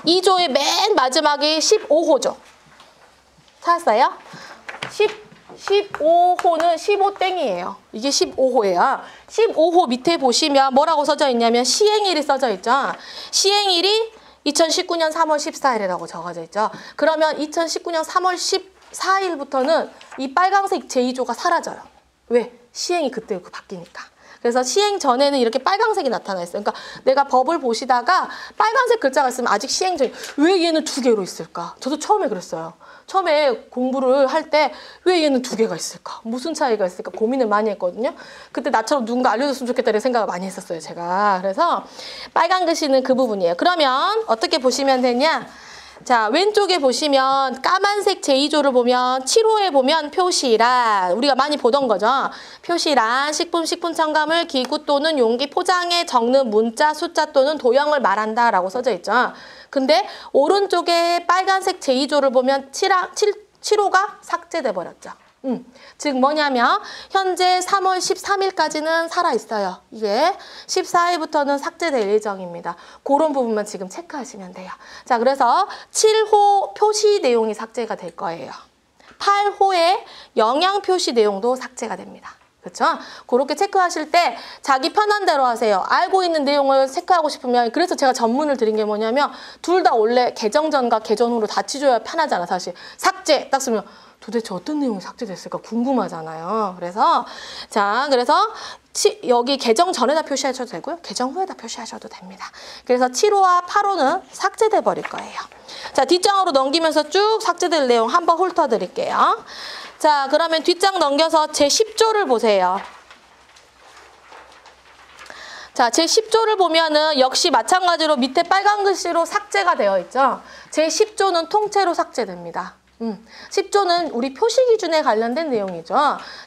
2조의 맨 마지막이 15호죠. 찾았어요? 15호는 15땡이에요. 이게 15호예요. 15호 밑에 보시면 뭐라고 써져 있냐면 시행일이 써져 있죠. 시행일이 2019년 3월 14일이라고 적어져 있죠. 그러면 2019년 3월 14일부터는 이 빨강색 제2조가 사라져요. 왜? 시행이 그때 바뀌니까. 그래서 시행 전에는 이렇게 빨간색이 나타나 있어요. 그러니까 내가 법을 보시다가 빨간색 글자가 있으면 아직 시행 전, 왜 얘는 2개로 있을까? 저도 처음에 그랬어요. 처음에 공부를 할 때 왜 얘는 2개가 있을까? 무슨 차이가 있을까? 고민을 많이 했거든요. 그때 나처럼 누군가 알려줬으면 좋겠다는 생각을 많이 했었어요, 제가. 그래서 빨간 글씨는 그 부분이에요. 그러면 어떻게 보시면 되냐? 자, 왼쪽에 보시면 까만색 제2조를 보면 7호에 보면 표시란, 우리가 많이 보던 거죠. 표시란, 식품 첨가물, 기구 또는 용기 포장에 적는 문자, 숫자 또는 도형을 말한다 라고 써져 있죠. 근데 오른쪽에 빨간색 제2조를 보면 7호가 삭제돼 버렸죠. 즉 뭐냐면 현재 3월 13일까지는 살아있어요. 이게 14일부터는 삭제될 예정입니다. 그런 부분만 지금 체크하시면 돼요. 자, 그래서 7호 표시 내용이 삭제가 될 거예요. 8호의 영양 표시 내용도 삭제가 됩니다. 그렇죠? 그렇게 체크하실 때 자기 편한 대로 하세요. 알고 있는 내용을 체크하고 싶으면, 그래서 제가 전문을 드린 게 뭐냐면 둘 다 원래 개정 전과 개정 후로 다 치줘야 편하잖아, 사실. 삭제 딱 쓰면 도대체 어떤 내용이 삭제됐을까 궁금하잖아요. 그래서 여기 개정 전에다 표시하셔도 되고요. 개정 후에다 표시하셔도 됩니다. 그래서 7호와 8호는 삭제돼 버릴 거예요. 자, 뒷장으로 넘기면서 쭉 삭제될 내용 한번 훑어드릴게요. 자, 그러면 뒷장 넘겨서 제10조를 보세요. 자, 제10조를 보면은 역시 마찬가지로 밑에 빨간 글씨로 삭제가 되어 있죠. 제10조는 통째로 삭제됩니다. 10조는 우리 표시 기준에 관련된 내용이죠.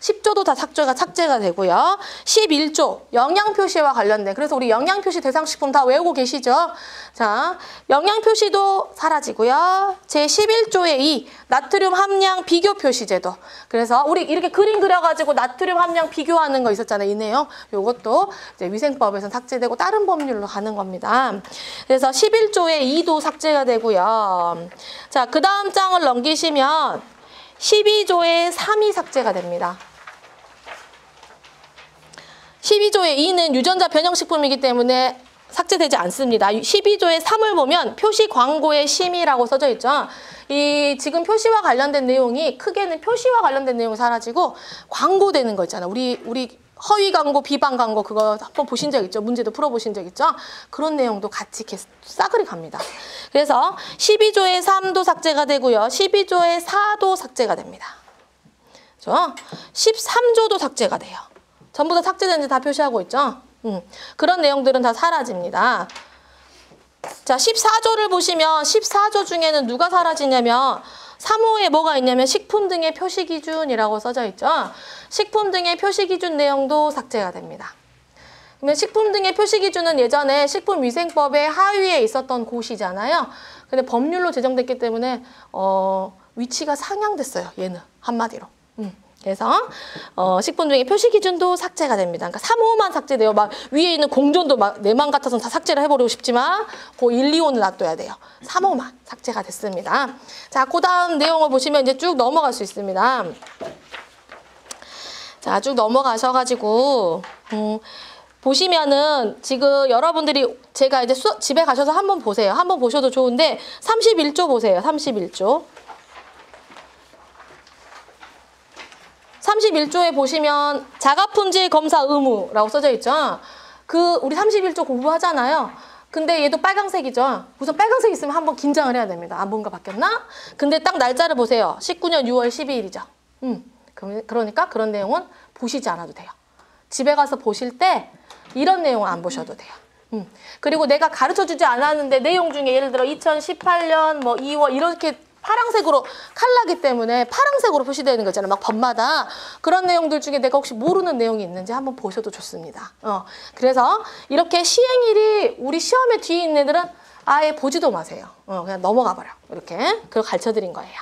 10조도 다 삭제가 되고요. 11조 영양 표시와 관련된, 그래서 우리 영양 표시 대상식품 다 외우고 계시죠? 자, 영양 표시도 사라지고요. 제11조의 2 나트륨 함량 비교 표시 제도. 그래서 우리 이렇게 그림 그려가지고 나트륨 함량 비교하는 거 있었잖아요. 이 내용. 요것도 이제 위생법에서 삭제되고 다른 법률로 가는 겁니다. 그래서 11조의 2도 삭제가 되고요. 자, 그 다음 장을 넘기시면 12조의 3이 삭제가 됩니다. 12조의 2는 유전자 변형식품이기 때문에 삭제되지 않습니다. 12조의 3을 보면 표시 광고의 심의라고 써져 있죠. 이 지금 표시와 관련된 내용이 크게는 표시와 관련된 내용이 사라지고 광고되는 거 있잖아요. 우리 허위 광고, 비방 광고 그거 한번 보신 적 있죠? 문제도 풀어보신 적 있죠? 그런 내용도 같이 이렇게 싸그리 갑니다. 그래서 12조의 3도 삭제가 되고요. 12조의 4도 삭제가 됩니다. 그렇죠? 13조도 삭제가 돼요. 전부 다 삭제된지 다 표시하고 있죠? 그런 내용들은 다 사라집니다. 자, 14조를 보시면 14조 중에는 누가 사라지냐면 3호에 뭐가 있냐면 식품 등의 표시 기준이라고 써져 있죠. 식품 등의 표시 기준 내용도 삭제가 됩니다. 그러면 식품 등의 표시 기준은 예전에 식품위생법의 하위에 있었던 곳이잖아요. 근데 법률로 제정됐기 때문에 위치가 상향됐어요. 얘는 한마디로. 그래서 식품 등의 표시 기준도 삭제가 됩니다. 그러니까 3호만 삭제돼요. 막 위에 있는 공전도 막 내 맘 같아서는 다 삭제를 해버리고 싶지만 그 1, 2호는 놔둬야 돼요. 3호만 삭제가 됐습니다. 자, 그 다음 내용을 보시면 이제 쭉 넘어갈 수 있습니다. 자, 쭉 넘어가셔가지고 보시면은 지금 여러분들이 제가 이제 집에 가셔서 한번 보세요. 한번 보셔도 좋은데 31조 보세요. 31조. 31조에 보시면 자가품질 검사 의무라고 써져 있죠. 우리 31조 공부하잖아요. 근데 얘도 빨강색이죠. 우선 빨강색 있으면 한번 긴장을 해야 됩니다. 뭔가 바뀌었나? 근데 딱 날짜를 보세요. 19년 6월 12일이죠. 그러니까 그런 내용은 보시지 않아도 돼요. 집에 가서 보실 때 이런 내용은 안 보셔도 돼요. 그리고 내가 가르쳐주지 않았는데 내용 중에 예를 들어 2018년 2월 이렇게 파란색으로 칼라기 때문에 파란색으로 표시되는 거 있잖아요. 막 법마다 그런 내용들 중에 내가 혹시 모르는 내용이 있는지 한번 보셔도 좋습니다. 그래서 이렇게 시행일이 우리 시험에 뒤에 있는 애들은 아예 보지도 마세요. 그냥 넘어가 버려. 이렇게 그걸 가르쳐드린 거예요.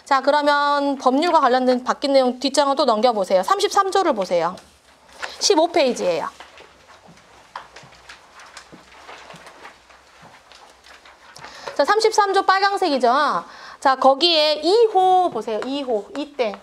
자, 그러면 법률과 관련된 바뀐 내용 뒷장을 또 넘겨보세요. 33조를 보세요. 15페이지예요. 자, 33조 빨강색이죠. 자, 거기에 2호 보세요. 2호, 이땡.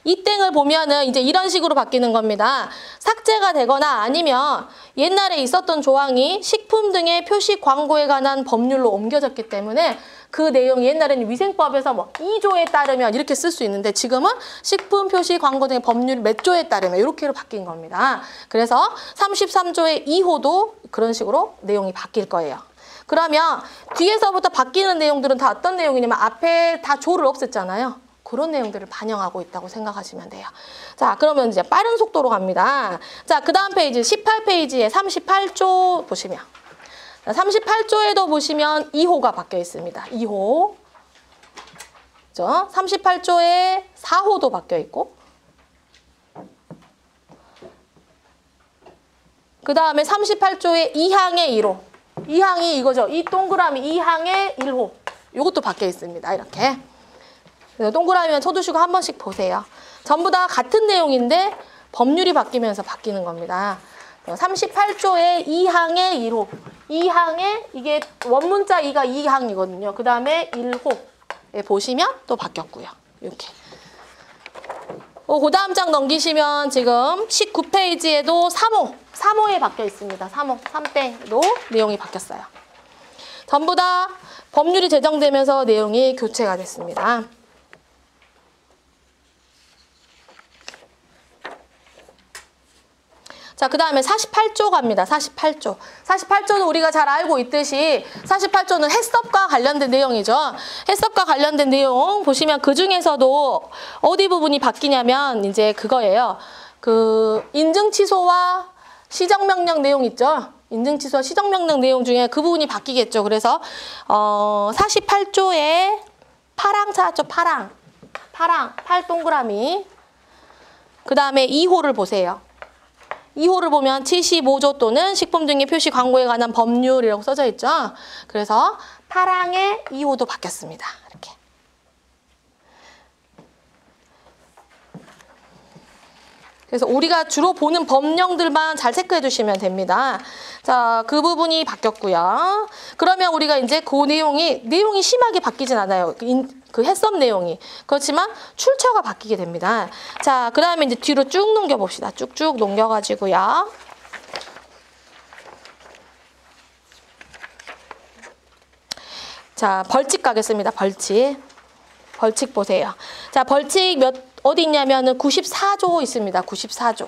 이 땡을 보면은 이제 이런 식으로 바뀌는 겁니다. 삭제가 되거나 아니면 옛날에 있었던 조항이 식품 등의 표시 광고에 관한 법률로 옮겨졌기 때문에 그 내용이 옛날에는 위생법에서 뭐 2조에 따르면 이렇게 쓸 수 있는데 지금은 식품 표시 광고 등의 법률 몇 조에 따르면 이렇게로 바뀐 겁니다. 그래서 33조의 2호도 그런 식으로 내용이 바뀔 거예요. 그러면 뒤에서부터 바뀌는 내용들은 다 어떤 내용이냐면 앞에 다 조를 없앴잖아요. 그런 내용들을 반영하고 있다고 생각하시면 돼요. 자, 그러면 이제 빠른 속도로 갑니다. 자, 그 다음 페이지 18페이지에 38조 보시면 38조에도 보시면 2호가 바뀌어 있습니다. 2호. 그죠? 38조에 4호도 바뀌어 있고 그 다음에 38조에 2항의 1호. 2항이 이거죠. 이 동그라미 2항의 1호. 이것도 바뀌어 있습니다. 이렇게. 그래서 동그라미만 쳐두시고 한 번씩 보세요. 전부 다 같은 내용인데 법률이 바뀌면서 바뀌는 겁니다. 38조의 2항의 1호. 2항에 이게 원문자 2가 2항이거든요. 그 다음에 1호에 보시면 또 바뀌었고요. 이렇게. 그 다음 장 넘기시면 지금 19페이지에도 3호에 바뀌어 있습니다. 3호, 3땡도 내용이 바뀌었어요. 전부 다 법률이 제정되면서 내용이 교체가 됐습니다. 자, 그 다음에 48조 갑니다. 48조. 48조는 우리가 잘 알고 있듯이 48조는 해썹과 관련된 내용이죠. 해썹과 관련된 내용 보시면 그 중에서도 어디 부분이 바뀌냐면 이제 그거예요. 그 인증 취소와 시정명령 내용 있죠. 인증 취소와 시정명령 내용 중에 그 부분이 바뀌겠죠. 그래서 48조에 파랑 찾았죠. 파랑, 팔 동그라미. 그 다음에 2호를 보세요. 2호를 보면 75조 또는 식품 등의 표시 광고에 관한 법률이라고 써져 있죠. 그래서 파랑의 2호도 바뀌었습니다. 이렇게. 그래서 우리가 주로 보는 법령들만 잘 체크해 주시면 됩니다. 자, 그 부분이 바뀌었고요. 그러면 우리가 이제 그 내용이 심하게 바뀌진 않아요. 그 해썹 내용이. 그렇지만 출처가 바뀌게 됩니다. 자, 그 다음에 이제 뒤로 쭉 넘겨봅시다. 쭉쭉 넘겨가지고요. 자, 벌칙 가겠습니다. 벌칙 보세요. 자, 벌칙 어디 있냐면은 94조 있습니다. 94조.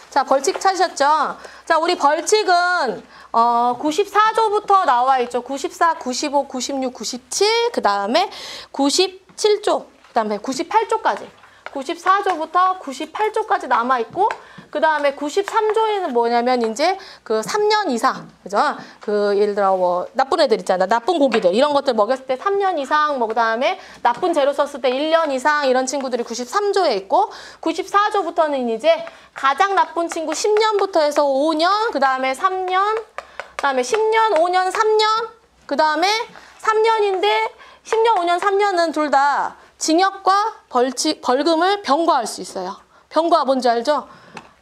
자, 벌칙 찾으셨죠? 자, 우리 벌칙은 94조부터 나와 있죠. 94, 95, 96, 97, 그 다음에 97조, 그 다음에 98조까지. 94조부터 98조까지 남아있고, 그 다음에 93조에는 뭐냐면, 이제 그 3년 이상, 그죠? 그 예를 들어, 뭐, 나쁜 애들 있잖아. 나쁜 고기들. 이런 것들 먹였을 때 3년 이상, 뭐, 그 다음에 나쁜 재료 썼을 때 1년 이상, 이런 친구들이 93조에 있고, 94조부터는 이제 가장 나쁜 친구 10년부터 해서 5년, 그 다음에 3년, 그 다음에 10년, 5년, 3년, 그 다음에 3년인데, 10년, 5년, 3년은 둘 다 징역과 벌금을 병과할 수 있어요. 병과 뭔지 알죠?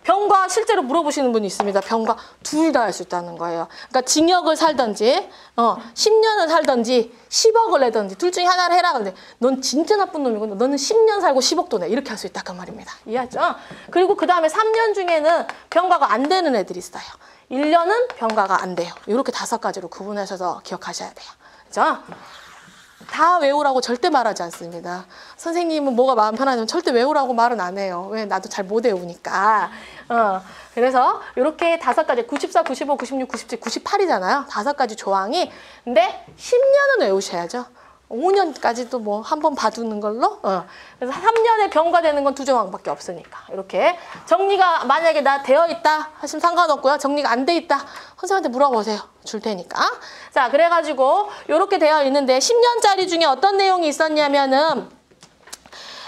병과 실제로 물어보시는 분이 있습니다. 병과 둘 다 할 수 있다는 거예요. 그러니까 징역을 살든지 10년을 살든지 10억을 내든지 둘 중에 하나를 해라. 근데 넌 진짜 나쁜 놈이고 너는 10년 살고 10억도 내. 이렇게 할 수 있다 그 말입니다. 이해하죠? 그리고 그 다음에 3년 중에는 병과가 안 되는 애들이 있어요. 1년은 병과가 안 돼요. 이렇게 5가지로 구분하셔서 기억하셔야 돼요. 그죠? 다 외우라고 절대 말하지 않습니다. 선생님은 뭐가 마음 편하냐면 절대 외우라고 말은 안 해요. 왜? 나도 잘 못 외우니까. 그래서 이렇게 5가지, 94, 95, 96, 97, 98이잖아요. 5가지 조항이. 근데 10년은 외우셔야죠. 5년까지도 뭐 한 번 봐두는 걸로. 그래서 3년에 병과되는 건 2조항밖에 없으니까. 이렇게 정리가 만약에 나 되어 있다 하시면 상관없고요. 정리가 안 돼 있다. 선생님한테 물어보세요. 줄 테니까. 자, 그래가지고 이렇게 되어 있는데 10년짜리 중에 어떤 내용이 있었냐면은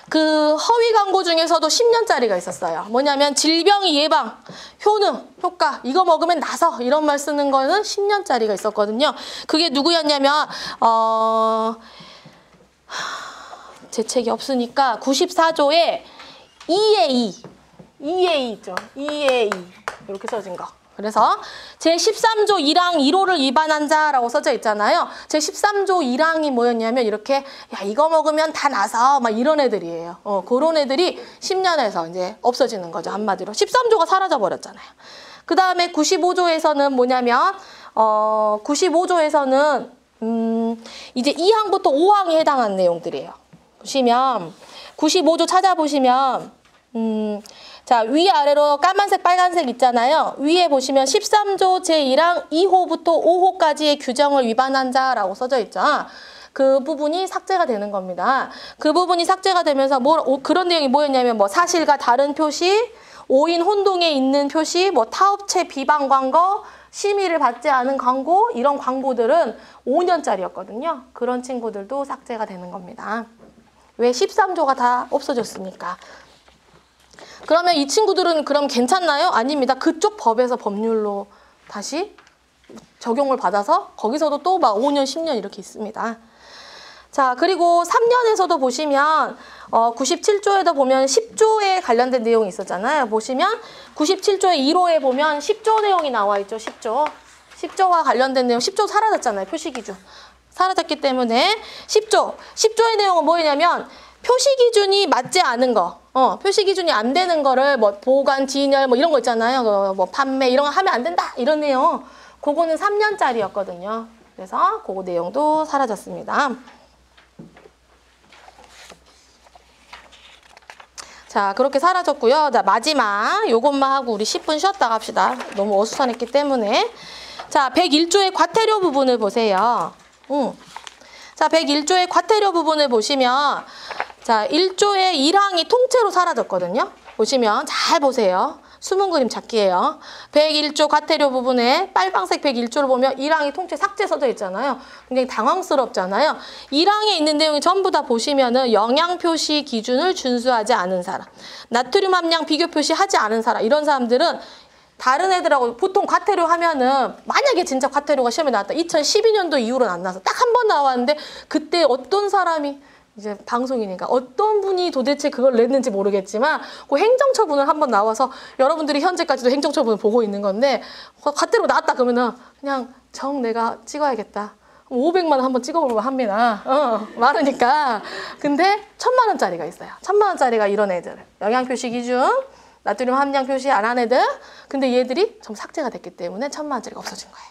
그 허위 광고 중에서도 10년짜리가 있었어요. 뭐냐면 질병 예방, 효능, 효과, 이거 먹으면 나서 이런 말 쓰는 거는 10년짜리가 있었거든요. 그게 누구였냐면 제 책이 없으니까 94조에 2의 2 있죠. 2의 2 이렇게 써진 거. 그래서 제13조 1항 1호를 위반한 자라고 써져 있잖아요. 제13조 1항이 뭐였냐면 이렇게 야 이거 먹으면 다 나서 막 이런 애들이에요. 그런 애들이 10년에서 이제 없어지는 거죠. 한마디로 13조가 사라져 버렸잖아요. 그 다음에 95조에서는 뭐냐면 95조에서는 이제 2항부터 5항에 해당하는 내용들이에요. 보시면 95조 찾아보시면 자, 위아래로 까만색, 빨간색 있잖아요. 위에 보시면 13조 제1항 2호부터 5호까지의 규정을 위반한 자라고 써져 있죠. 그 부분이 삭제가 되는 겁니다. 그 부분이 삭제가 되면서 그런 내용이 뭐였냐면 뭐 사실과 다른 표시, 5인 혼동에 있는 표시, 뭐 타업체 비방 광고, 심의를 받지 않은 광고, 이런 광고들은 5년짜리였거든요. 그런 친구들도 삭제가 되는 겁니다. 왜? 13조가 다 없어졌으니까. 그러면 이 친구들은 그럼 괜찮나요? 아닙니다. 그쪽 법에서 법률로 다시 적용을 받아서 거기서도 또 막 5년, 10년 이렇게 있습니다. 자, 그리고 3년에서도 보시면 97조에도 보면 10조에 관련된 내용이 있었잖아요. 보시면 97조의 1호에 보면 10조 내용이 나와 있죠. 10조. 10조와 관련된 내용, 10조 사라졌잖아요. 표시기준. 사라졌기 때문에 10조의 내용은 뭐냐면 표시기준이 맞지 않은 거, 표시기준이 안 되는 거를 뭐 보관, 진열 뭐 이런 거 있잖아요. 뭐 판매 이런 거 하면 안 된다 이런 내용. 그거는 3년짜리였거든요. 그래서 그거 내용도 사라졌습니다. 자, 그렇게 사라졌고요. 자, 마지막 요것만 하고 우리 10분 쉬었다 갑시다. 너무 어수선했기 때문에. 자, 101조의 과태료 부분을 보세요. 자, 101조의 과태료 부분을 보시면 자, 1조의 1항이 통째로 사라졌거든요. 보시면 잘 보세요. 숨은 그림 찾기예요. 101조 과태료 부분에 빨강색 101조를 보면 1항이 통째 삭제 써져 있잖아요. 굉장히 당황스럽잖아요. 1항에 있는 내용이 전부 다 보시면은 영양 표시 기준을 준수하지 않은 사람, 나트륨 함량 비교 표시하지 않은 사람, 이런 사람들은 다른 애들하고 보통 과태료 하면은 만약에 진짜 과태료가 시험에 나왔다. 2012년도 이후로는 안 나와서 딱 한 번 나왔는데 그때 어떤 사람이 이제 방송이니까 어떤 분이 도대체 그걸 냈는지 모르겠지만 그 행정처분을 한번 나와서 여러분들이 현재까지도 행정처분을 보고 있는 건데 과태료 나왔다 그러면은 그냥 내가 찍어야겠다. 500만 원 한번 찍어보면 합니다. 많으니까. 근데 1000만 원짜리가 있어요. 1000만 원짜리가 이런 애들. 영양표시 기준, 나트륨 함량 표시 안 한 애들. 근데 얘들이 좀 삭제가 됐기 때문에 1000만 원짜리가 없어진 거예요.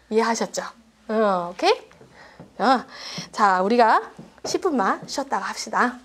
이해하셨죠? 오케이? 자, 우리가 10분만 쉬었다가 합시다.